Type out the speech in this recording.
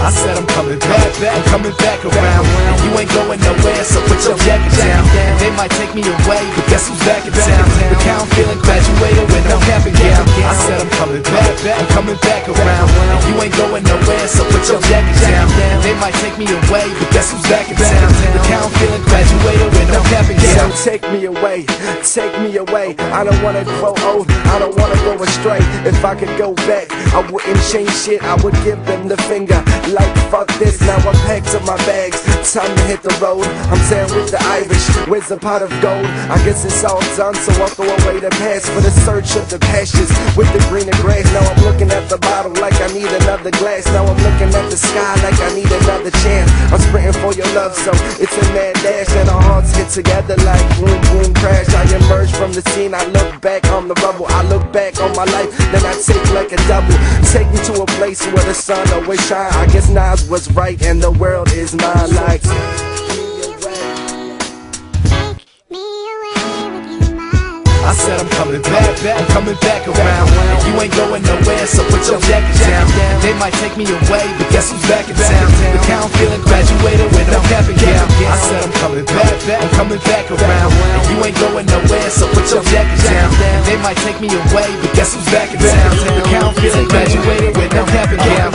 I said I'm coming back, I'm coming back around. And you ain't going nowhere, so put your jacket down. They might take me away, but guess who's back in town? Look how I'm feeling, graduated with no cap and gown. I said I'm coming back, I'm coming back around. And you ain't going nowhere, so put your jacket down. They might take me away, but guess who's back in town? Look how I'm feeling, graduated with no cap and gown. So take me away, take me away. I don't wanna grow old, I don't wanna go astray. If I could go back, I wouldn't change shit, I would give them the finger. Like fuck this, now I'm packed up my bags, time to hit the road. I'm saying with the Irish, where's the pot of gold? I guess it's all done, so I'll throw away the past for the search of the pastures with the greener grass. Now I'm looking at the bottle like I need another glass. Now I'm looking at the sky like I need another chance. I'm sprinting for your love, so it's a mad dash, and our hearts get together like boom boom crash. I emerge from the scene, I look back on the rubble, I look back on my life, then I take like a double. Take me to a place where the sun always shine. I guess Nas was right and the world is mine. Like I said I'm coming back, I'm coming back around. And you ain't going nowhere, so put your jacket down. They might take me away, but guess who's back in town? Look how I'm feeling, graduated with no cap and gown. I said I'm coming back, I'm coming back around. And you ain't going nowhere, so put your jacket down. They might take me away, but guess who's back in town? Look how I'm feeling, graduated with no cap and gown.